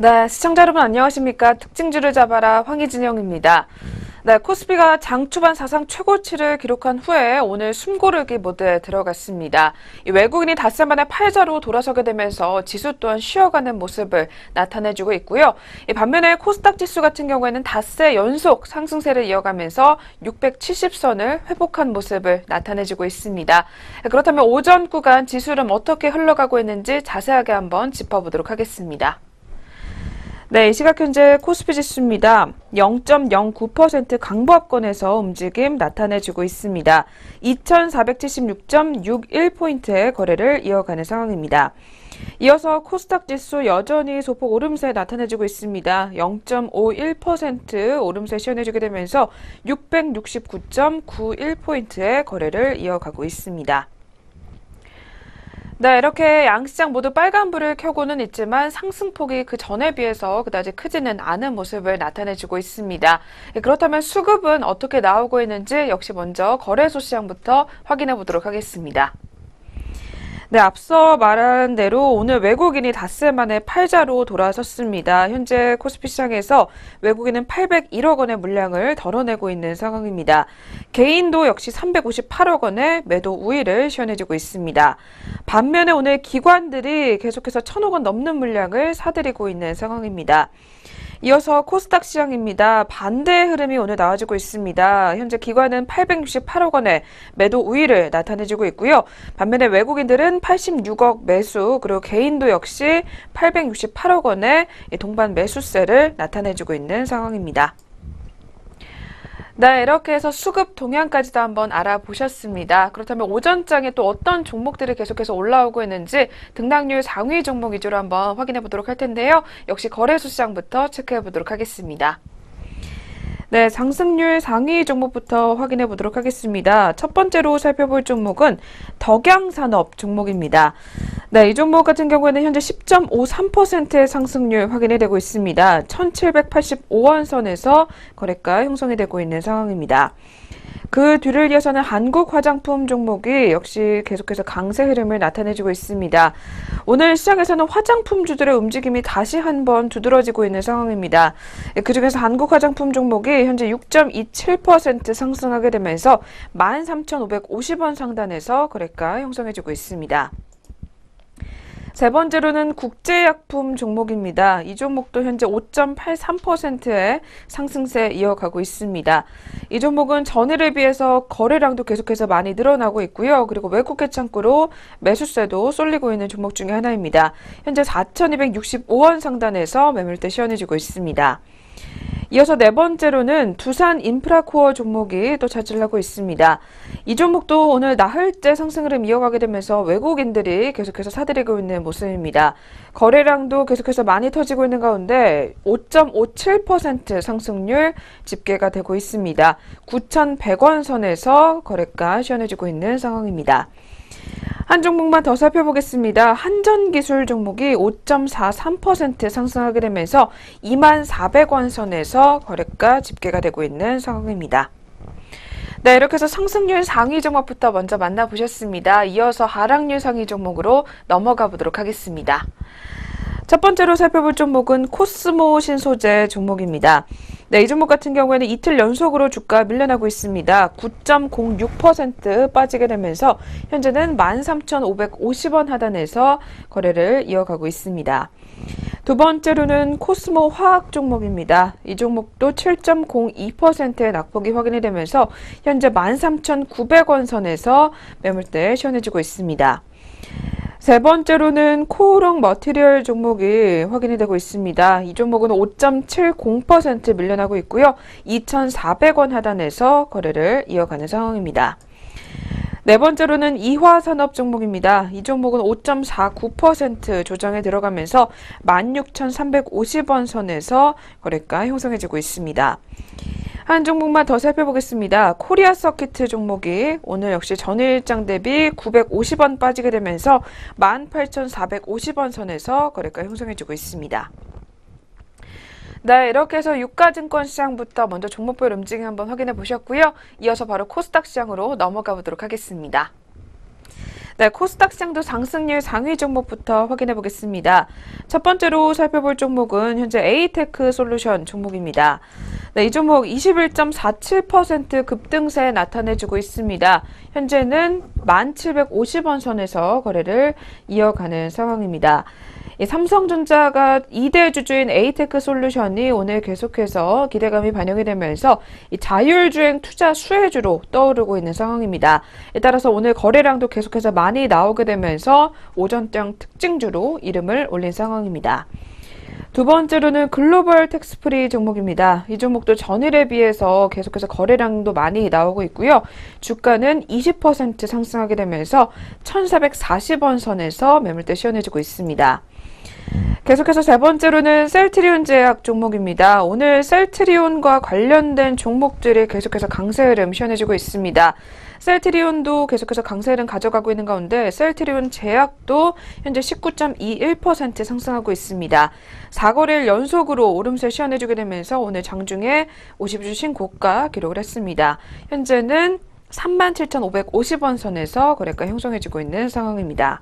네, 시청자 여러분 안녕하십니까? 특징주를 잡아라 황희진영입니다. 네, 코스피가 장 초반 사상 최고치를 기록한 후에 오늘 숨고르기 모드에 들어갔습니다. 외국인이 닷새 만에 팔자로 돌아서게 되면서 지수 또한 쉬어가는 모습을 나타내주고 있고요. 반면에 코스닥 지수 같은 경우에는 닷새 연속 상승세를 이어가면서 670선을 회복한 모습을 나타내주고 있습니다. 그렇다면 오전 구간 지수 흐름 어떻게 흘러가고 있는지 자세하게 한번 짚어보도록 하겠습니다. 네, 이 시각 현재 코스피 지수입니다. 0.09% 강보합권에서 움직임 나타내주고 있습니다. 2476.61포인트의 거래를 이어가는 상황입니다. 이어서 코스닥 지수 여전히 소폭 오름세 나타내주고 있습니다. 0.51% 오름세 시현해주게 되면서 669.91포인트의 거래를 이어가고 있습니다. 네, 이렇게 양시장 모두 빨간불을 켜고는 있지만 상승폭이 그 전에 비해서 그다지 크지는 않은 모습을 나타내주고 있습니다. 그렇다면 수급은 어떻게 나오고 있는지 역시 먼저 거래소 시장부터 확인해 보도록 하겠습니다. 네, 앞서 말한 대로 오늘 외국인이 닷새 만에 팔자로 돌아섰습니다. 현재 코스피 시장에서 외국인은 801억 원의 물량을 덜어내고 있는 상황입니다. 개인도 역시 358억 원의 매도 우위를 시현해주고 있습니다. 반면에 오늘 기관들이 계속해서 1,000억 원 넘는 물량을 사들이고 있는 상황입니다. 이어서 코스닥 시장입니다. 반대의 흐름이 오늘 나와주고 있습니다. 현재 기관은 868억 원의 매도 우위를 나타내주고 있고요. 반면에 외국인들은 86억 매수, 그리고 개인도 역시 868억 원의 동반 매수세를 나타내주고 있는 상황입니다. 네, 이렇게 해서 수급 동향까지도 한번 알아보셨습니다. 그렇다면 오전장에 또 어떤 종목들이 계속해서 올라오고 있는지 등락률 상위 종목 위주로 한번 확인해 보도록 할 텐데요. 역시 거래소 시장부터 체크해 보도록 하겠습니다. 네, 상승률 상위 종목부터 확인해 보도록 하겠습니다. 첫 번째로 살펴볼 종목은 덕양산업 종목입니다. 네, 이 종목 같은 경우에는 현재 10.53%의 상승률 확인이 되고 있습니다. 1785원 선에서 거래가 형성이 되고 있는 상황입니다. 그 뒤를 이어서는 한국 화장품 종목이 역시 계속해서 강세 흐름을 나타내주고 있습니다. 오늘 시장에서는 화장품주들의 움직임이 다시 한번 두드러지고 있는 상황입니다. 그중에서 한국 화장품 종목이 현재 6.27% 상승하게 되면서 13,550원 상단에서 거래가 형성해주고 있습니다. 세 번째로는 국제약품 종목입니다. 이 종목도 현재 5.83%의 상승세 이어가고 있습니다. 이 종목은 전일에 비해서 거래량도 계속해서 많이 늘어나고 있고요. 그리고 외국계 창구로 매수세도 쏠리고 있는 종목 중에 하나입니다. 현재 4,265원 상단에서 매물대 시현해지고 있습니다. 이어서 네 번째로는 두산 인프라코어 종목이 또 차지를 하고 있습니다. 이 종목도 오늘 나흘째 상승 흐름 이어가게 되면서 외국인들이 계속해서 사들이고 있는 모습입니다. 거래량도 계속해서 많이 터지고 있는 가운데 5.57% 상승률 집계가 되고 있습니다. 9,100원 선에서 거래가 시현해지고 있는 상황입니다. 한 종목만 더 살펴보겠습니다. 한전기술 종목이 5.43% 상승하게 되면서 24,400원 선에서 거래가 집계가 되고 있는 상황입니다. 네, 이렇게 해서 상승률 상위 종목부터 먼저 만나보셨습니다. 이어서 하락률 상위 종목으로 넘어가 보도록 하겠습니다. 첫 번째로 살펴볼 종목은 코스모 신소재 종목입니다. 네, 이 종목 같은 경우에는 이틀 연속으로 주가 밀려나고 있습니다. 9.06% 빠지게 되면서 현재는 13,550원 하단에서 거래를 이어가고 있습니다. 두 번째로는 코스모 화학 종목입니다. 이 종목도 7.02%의 낙폭이 확인이 되면서 현재 13,900원 선에서 매물대 시현해지고 있습니다. 세 번째로는 코오롱 머티리얼 종목이 확인이 되고 있습니다. 이 종목은 5.70% 밀려나고 있고요. 2,400원 하단에서 거래를 이어가는 상황입니다. 네 번째로는 이화산업 종목입니다. 이 종목은 5.49% 조정에 들어가면서 16,350원 선에서 거래가 형성해지고 있습니다. 한 종목만 더 살펴보겠습니다. 코리아 서키트 종목이 오늘 역시 전일장 대비 950원 빠지게 되면서 18,450원 선에서 거래가 형성해지고 있습니다. 네, 이렇게 해서 유가증권 시장부터 먼저 종목별 움직임 한번 확인해 보셨고요. 이어서 바로 코스닥 시장으로 넘어가 보도록 하겠습니다. 네, 코스닥 시장도 상승률 상위 종목부터 확인해 보겠습니다. 첫 번째로 살펴볼 종목은 현재 에이테크 솔루션 종목입니다. 네, 이 종목 21.47% 급등세 나타내주고 있습니다. 현재는 1,750원 선에서 거래를 이어가는 상황입니다. 삼성전자가 2대 주주인 에이테크 솔루션이 오늘 계속해서 기대감이 반영이 되면서 자율주행 투자 수혜주로 떠오르고 있는 상황입니다. 따라서 오늘 거래량도 계속해서 많이 나오게 되면서 오전장 특징주로 이름을 올린 상황입니다. 두 번째로는 글로벌 텍스프리 종목입니다. 이 종목도 전일에 비해서 계속해서 거래량도 많이 나오고 있고요. 주가는 20% 상승하게 되면서 1,440원 선에서 매물대 시원해지고 있습니다. 계속해서 세 번째로는 셀트리온 제약 종목입니다. 오늘 셀트리온과 관련된 종목들이 계속해서 강세 흐름 시원해지고 있습니다. 셀트리온도 계속해서 강세 흐름 가져가고 있는 가운데 셀트리온 제약도 현재 19.21% 상승하고 있습니다. 4거래일 연속으로 오름세 시원해지게 되면서 오늘 장중에 50주 신고가 기록을 했습니다. 현재는 37,550원 선에서 거래가 형성해지고 있는 상황입니다.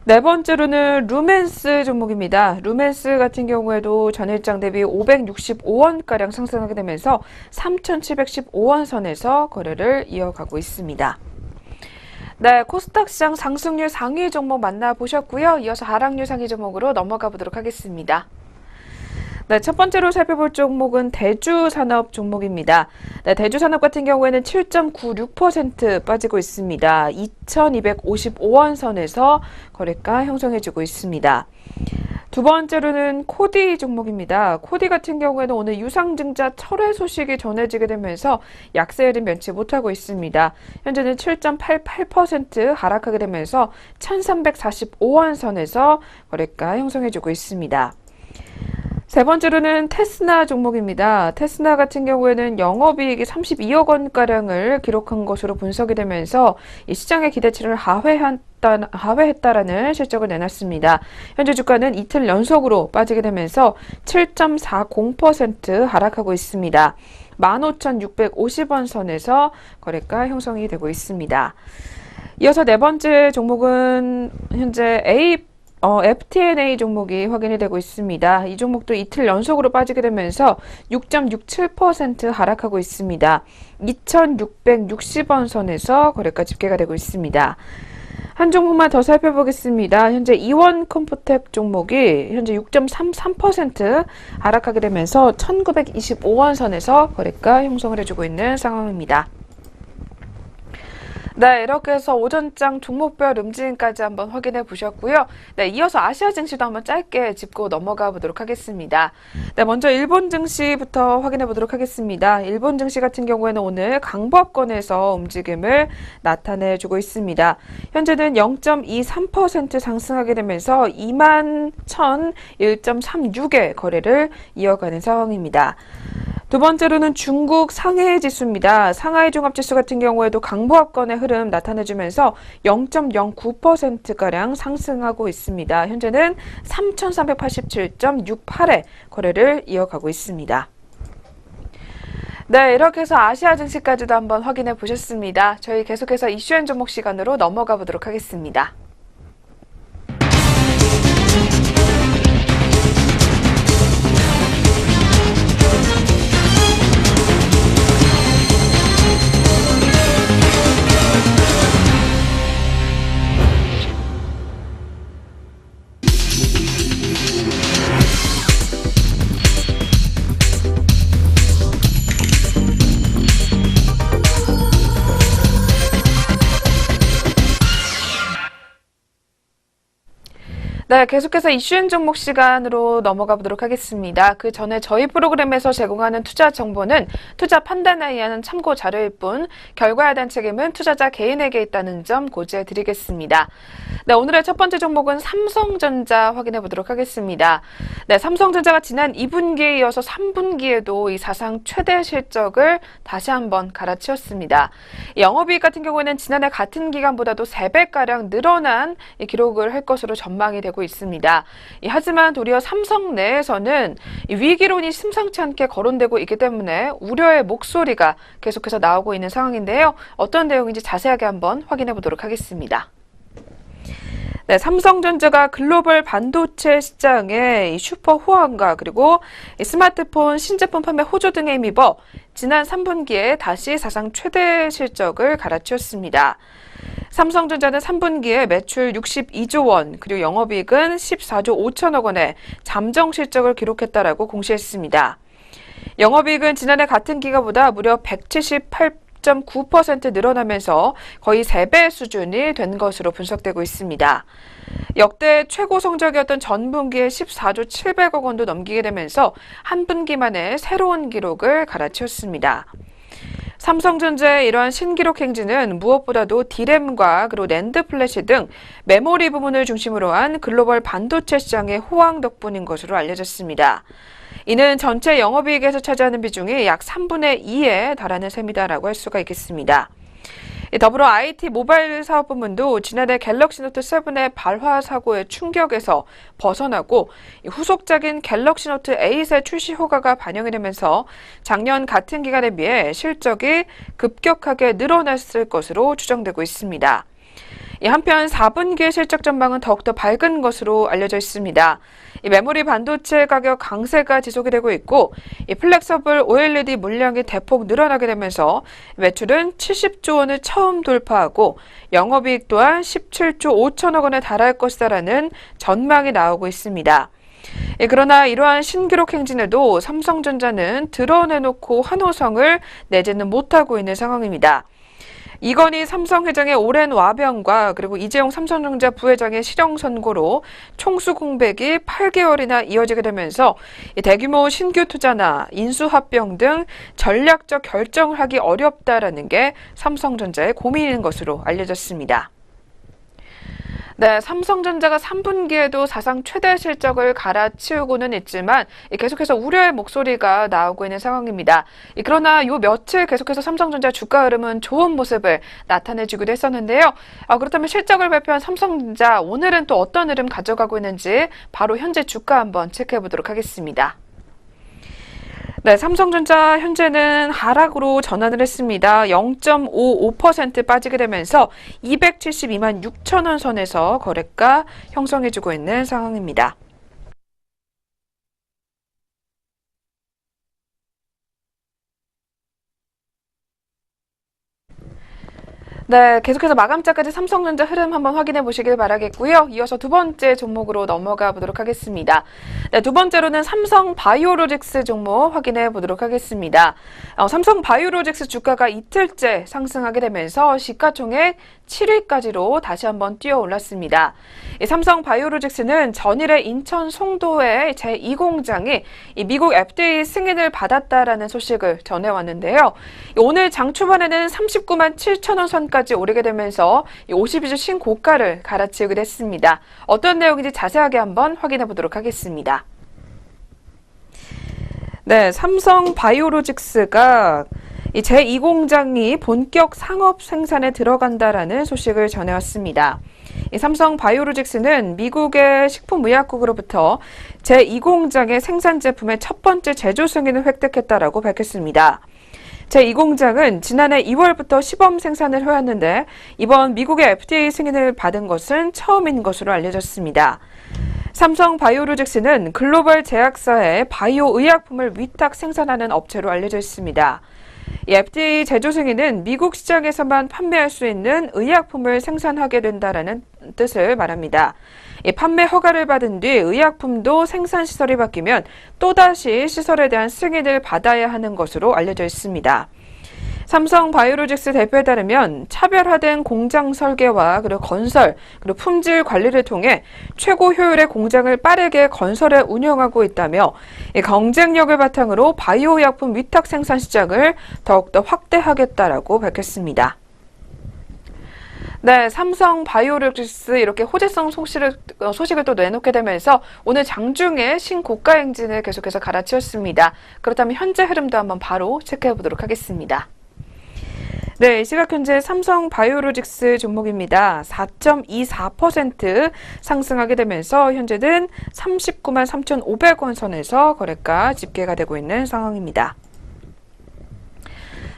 네 번째로는 루멘스 종목입니다. 루멘스 같은 경우에도 전일장 대비 565원가량 상승하게 되면서 3,715원 선에서 거래를 이어가고 있습니다. 네, 코스닥 시장 상승률 상위 종목 만나보셨고요. 이어서 하락률 상위 종목으로 넘어가 보도록 하겠습니다. 네, 첫 번째로 살펴볼 종목은 대주산업 종목입니다. 네, 대주산업 같은 경우에는 7.96% 빠지고 있습니다. 2,255원 선에서 거래가 형성해주고 있습니다. 두 번째로는 코디 종목입니다. 코디 같은 경우에는 오늘 유상증자 철회 소식이 전해지게 되면서 약세를 면치 못하고 있습니다. 현재는 7.88% 하락하게 되면서 1,345원 선에서 거래가 형성해주고 있습니다. 세 번째로는 테스나 종목입니다. 테스나 같은 경우에는 영업이익이 32억 원가량을 기록한 것으로 분석이 되면서 이 시장의 기대치를 하회했다라는 실적을 내놨습니다. 현재 주가는 이틀 연속으로 빠지게 되면서 7.40% 하락하고 있습니다. 15,650원 선에서 거래가 형성이 되고 있습니다. 이어서 네 번째 종목은 현재 FTNA 종목이 확인이 되고 있습니다. 이 종목도 이틀 연속으로 빠지게 되면서 6.67% 하락하고 있습니다. 2,660원 선에서 거래가 집계가 되고 있습니다. 한 종목만 더 살펴보겠습니다. 현재 이원 컴포텍 종목이 현재 6.33% 하락하게 되면서 1,925원 선에서 거래가 형성을 해주고 있는 상황입니다. 네, 이렇게 해서 오전장 종목별 움직임까지 한번 확인해 보셨고요. 네, 이어서 아시아 증시도 한번 짧게 짚고 넘어가 보도록 하겠습니다. 네, 먼저 일본 증시부터 확인해 보도록 하겠습니다. 일본 증시 같은 경우에는 오늘 강보합권에서 움직임을 나타내 주고 있습니다. 현재는 0.23% 상승하게 되면서 21,001.36의 거래를 이어가는 상황입니다. 두 번째로는 중국 상해 지수입니다. 상하이 종합지수 같은 경우에도 강보합권의 흐름 나타내주면서 0.09%가량 상승하고 있습니다. 현재는 3,387.68의 거래를 이어가고 있습니다. 네, 이렇게 해서 아시아 증시까지도 한번 확인해 보셨습니다. 저희 계속해서 이슈앤 종목 시간으로 넘어가 보도록 하겠습니다. 네, 계속해서 이슈앤 종목 시간으로 넘어가 보도록 하겠습니다. 그 전에 저희 프로그램에서 제공하는 투자 정보는 투자 판단에 의한 참고 자료일 뿐 결과에 대한 책임은 투자자 개인에게 있다는 점 고지해 드리겠습니다. 네, 오늘의 첫 번째 종목은 삼성전자 확인해 보도록 하겠습니다. 네, 삼성전자가 지난 2분기에 이어서 3분기에도 이 사상 최대 실적을 다시 한번 갈아치웠습니다. 영업이익 같은 경우에는 지난해 같은 기간보다도 3배가량 늘어난 기록을 할 것으로 전망이 되고 있습니다. 하지만 도리어 삼성 내에서는 위기론이 심상치 않게 거론되고 있기 때문에 우려의 목소리가 계속해서 나오고 있는 상황인데요. 어떤 내용인지 자세하게 한번 확인해 보도록 하겠습니다. 네, 삼성전자가 글로벌 반도체 시장에 이 슈퍼 호황과 그리고 이 스마트폰 신제품 판매 호조 등에 힘입어 지난 3분기에 다시 사상 최대 실적을 갈아치웠습니다. 삼성전자는 3분기에 매출 62조 원, 그리고 영업이익은 14조 5천억 원의 잠정 실적을 기록했다라고 공시했습니다. 영업이익은 지난해 같은 기간보다 무려 178.9% 늘어나면서 거의 3배 수준이 된 것으로 분석되고 있습니다. 역대 최고 성적이었던 전분기에 14조 700억 원도 넘기게 되면서 한 분기 만에 새로운 기록을 갈아치웠습니다. 삼성전자의 이러한 신기록 행진은 무엇보다도 D램과 그리고 낸드 플래시 등 메모리 부문을 중심으로 한 글로벌 반도체 시장의 호황 덕분인 것으로 알려졌습니다. 이는 전체 영업이익에서 차지하는 비중이 약 3분의 2에 달하는 셈이다라고 할 수가 있겠습니다. 더불어 IT 모바일 사업 부문도 지난해 갤럭시 노트 7의 발화 사고의 충격에서 벗어나고 후속작인 갤럭시 노트 8의 출시 효과가 반영이 되면서 작년 같은 기간에 비해 실적이 급격하게 늘어났을 것으로 추정되고 있습니다. 한편 4분기의 실적 전망은 더욱더 밝은 것으로 알려져 있습니다. 메모리 반도체 가격 강세가 지속이 되고 있고 플렉서블 OLED 물량이 대폭 늘어나게 되면서 매출은 70조 원을 처음 돌파하고 영업이익 또한 17조 5천억 원에 달할 것이다라는 전망이 나오고 있습니다. 그러나 이러한 신기록 행진에도 삼성전자는 드러내놓고 환호성을 내지는 못하고 있는 상황입니다. 이건희 삼성 회장의 오랜 와병과 그리고 이재용 삼성전자 부회장의 실형 선고로 총수 공백이 8개월이나 이어지게 되면서 대규모 신규 투자나 인수합병 등 전략적 결정을 하기 어렵다라는 게 삼성전자의 고민인 것으로 알려졌습니다. 네, 삼성전자가 3분기에도 사상 최대 실적을 갈아치우고는 있지만 계속해서 우려의 목소리가 나오고 있는 상황입니다. 그러나 요 며칠 계속해서 삼성전자 주가 흐름은 좋은 모습을 나타내주기도 했었는데요. 그렇다면 실적을 발표한 삼성전자 오늘은 또 어떤 흐름 가져가고 있는지 바로 현재 주가 한번 체크해 보도록 하겠습니다. 네, 삼성전자 현재는 하락으로 전환을 했습니다. 0.55% 빠지게 되면서 272만 6천 원 선에서 거래가 형성해주고 있는 상황입니다. 네, 계속해서 마감자까지 삼성전자 흐름 한번 확인해 보시길 바라겠고요. 이어서 두 번째 종목으로 넘어가 보도록 하겠습니다. 네, 두 번째로는 삼성 바이오로직스 종목 확인해 보도록 하겠습니다. 삼성 바이오로직스 주가가 이틀째 상승하게 되면서 시가총액 7위까지로 다시 한번 뛰어 올랐습니다. 삼성 바이오로직스는 전일에 인천 송도의 제2공장이 미국 FDA 승인을 받았다라는 소식을 전해왔는데요. 오늘 장 초반에는 39만 7천 원 선까지 오르게 되면서 52주 신고가를 갈아치우게 됐습니다. 어떤 내용인지 자세하게 한번 확인해 보도록 하겠습니다. 네, 삼성 바이오로직스가 제2공장이 본격 상업 생산에 들어간다라는 소식을 전해왔습니다. 삼성 바이오로직스는 미국의 식품의약국으로부터 제2공장의 생산 제품의 첫 번째 제조 승인을 획득했다라고 밝혔습니다. 제2공장은 지난해 2월부터 시범 생산을 해왔는데 이번 미국의 FDA 승인을 받은 것은 처음인 것으로 알려졌습니다. 삼성 바이오로직스는 글로벌 제약사에 바이오 의약품을 위탁 생산하는 업체로 알려져 있습니다. 이 FDA 제조 승인은 미국 시장에서만 판매할 수 있는 의약품을 생산하게 된다는 뜻을 말합니다. 이 판매 허가를 받은 뒤 의약품도 생산 시설이 바뀌면 또다시 시설에 대한 승인을 받아야 하는 것으로 알려져 있습니다. 삼성 바이오로직스 대표에 따르면 차별화된 공장 설계와 그리고 건설, 그리고 품질 관리를 통해 최고 효율의 공장을 빠르게 건설해 운영하고 있다며 경쟁력을 바탕으로 바이오 약품 위탁 생산 시장을 더욱더 확대하겠다라고 밝혔습니다. 네, 삼성 바이오로직스 이렇게 호재성 소식을 또 내놓게 되면서 오늘 장중에 신고가 행진을 계속해서 갈아치웠습니다. 그렇다면 현재 흐름도 한번 바로 체크해 보도록 하겠습니다. 네, 시각 현재 삼성 바이오로직스 종목입니다. 4.24% 상승하게 되면서 현재는 39만 3,500원 선에서 거래가 집계가 되고 있는 상황입니다.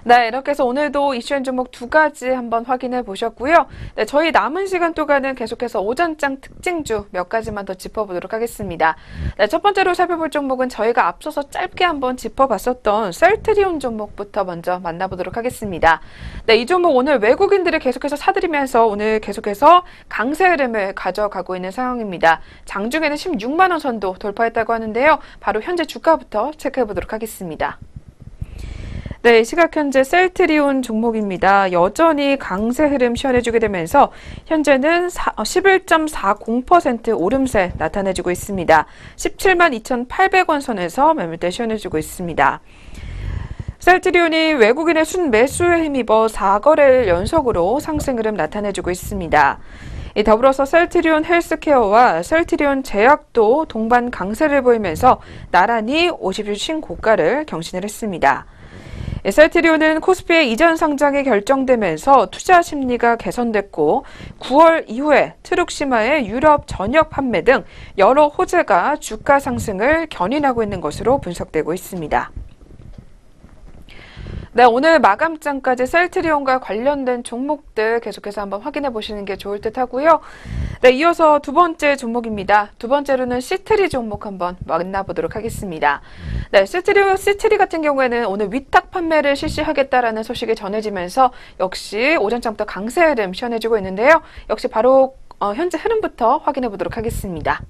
네, 이렇게 해서 오늘도 이슈엔 종목 두 가지 한번 확인해 보셨고요. 네, 저희 남은 시간 동안은 계속해서 오전장 특징주 몇 가지만 더 짚어보도록 하겠습니다. 네, 첫 번째로 살펴볼 종목은 저희가 앞서서 짧게 한번 짚어봤었던 셀트리온 종목부터 먼저 만나보도록 하겠습니다. 네, 이 종목 오늘 외국인들이 계속해서 사들이면서 오늘 계속해서 강세 흐름을 가져가고 있는 상황입니다. 장중에는 16만 원 선도 돌파했다고 하는데요. 바로 현재 주가부터 체크해 보도록 하겠습니다. 네, 시각 현재 셀트리온 종목입니다. 여전히 강세 흐름 시원해주게 되면서 현재는 11.40% 오름세 나타내주고 있습니다. 17만 2,800원 선에서 매물대 시원해주고 있습니다. 셀트리온이 외국인의 순매수에 힘입어 4거래일 연속으로 상승 흐름 나타내주고 있습니다. 더불어서 셀트리온 헬스케어와 셀트리온 제약도 동반 강세를 보이면서 나란히 50일 신고가를 경신을 했습니다. 셀트리온은 코스피의 이전 상장이 결정되면서 투자 심리가 개선됐고 9월 이후에 트룩시마의 유럽 전역 판매 등 여러 호재가 주가 상승을 견인하고 있는 것으로 분석되고 있습니다. 네, 오늘 마감장까지 셀트리온과 관련된 종목들 계속해서 한번 확인해 보시는 게 좋을 듯 하고요. 네, 이어서 두 번째 종목입니다. 두 번째로는 시트리 종목 한번 만나보도록 하겠습니다. 네, 시트리 같은 경우에는 오늘 위탁 판매를 실시하겠다라는 소식이 전해지면서 역시 오전장부터 강세 흐름 시원해지고 있는데요. 역시 바로 현재 흐름부터 확인해 보도록 하겠습니다.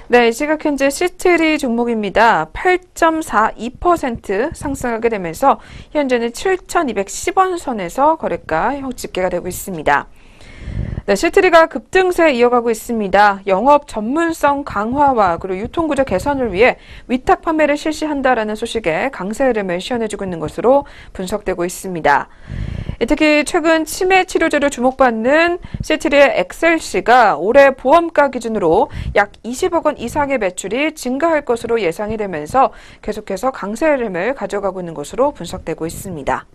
네, 시각 현재 시트리 종목입니다. 8.42% 상승하게 되면서 현재는 7,210원 선에서 거래가 집계가 되고 있습니다. 네, 시트리가 급등세 이어가고 있습니다. 영업 전문성 강화와 그리고 유통구조 개선을 위해 위탁 판매를 실시한다라는 소식에 강세 흐름을 시원해주고 있는 것으로 분석되고 있습니다. 특히 최근 치매 치료제로 주목받는 시트리의 엑셀시가 올해 보험가 기준으로 약 20억 원 이상의 매출이 증가할 것으로 예상이 되면서 계속해서 강세 흐름을 가져가고 있는 것으로 분석되고 있습니다.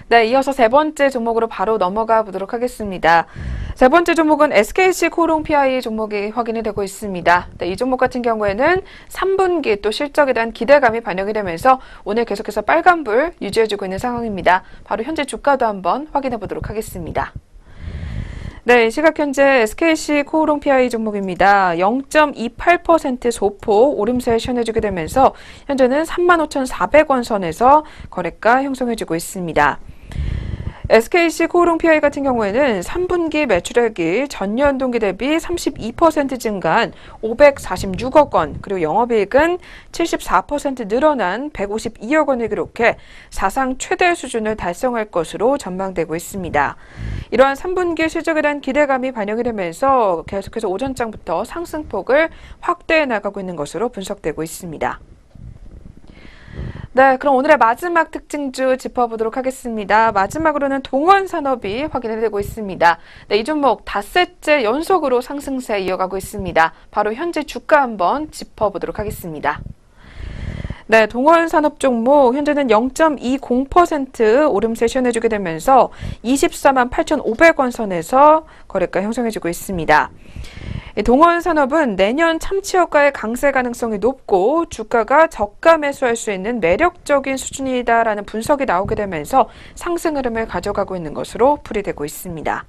네, 이어서 세 번째 종목으로 바로 넘어가 보도록 하겠습니다. 세 번째 종목은 SKC 코롱 PI 종목이 확인이 되고 있습니다. 네, 이 종목 같은 경우에는 3분기 또 실적에 대한 기대감이 반영이 되면서 오늘 계속해서 빨간불 유지해주고 있는 상황입니다. 바로 현재 주가도 한번 확인해 보도록 하겠습니다. 네, 시각 현재 SKC 코오롱 PI 종목입니다. 0.28% 소폭 오름세 시원해주게 되면서 현재는 35,400원 선에서 거래가 형성해주고 있습니다. SKC 코오롱 PI 같은 경우에는 3분기 매출액이 전년 동기 대비 32% 증가한 546억 원, 그리고 영업이익은 74% 늘어난 152억 원을 기록해 사상 최대 수준을 달성할 것으로 전망되고 있습니다. 이러한 3분기 실적에 대한 기대감이 반영이 되면서 계속해서 오전장부터 상승폭을 확대해 나가고 있는 것으로 분석되고 있습니다. 네, 그럼 오늘의 마지막 특징주 짚어보도록 하겠습니다. 마지막으로는 동원산업이 확인이 되고 있습니다. 네, 이 종목 닷새째 연속으로 상승세 이어가고 있습니다. 바로 현재 주가 한번 짚어보도록 하겠습니다. 네, 동원산업 종목 현재는 0.20% 오름세 시원해주게 되면서 24만 8,500원 선에서 거래가 형성해주고 있습니다. 동원산업은 내년 참치효과의 강세 가능성이 높고 주가가 저가 매수할 수 있는 매력적인 수준이다라는 분석이 나오게 되면서 상승 흐름을 가져가고 있는 것으로 풀이되고 있습니다.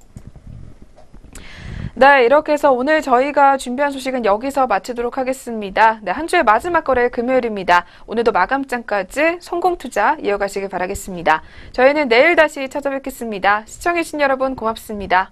네, 이렇게 해서 오늘 저희가 준비한 소식은 여기서 마치도록 하겠습니다. 네, 한 주의 마지막 거래 금요일입니다. 오늘도 마감장까지 성공 투자 이어가시길 바라겠습니다. 저희는 내일 다시 찾아뵙겠습니다. 시청해주신 여러분 고맙습니다.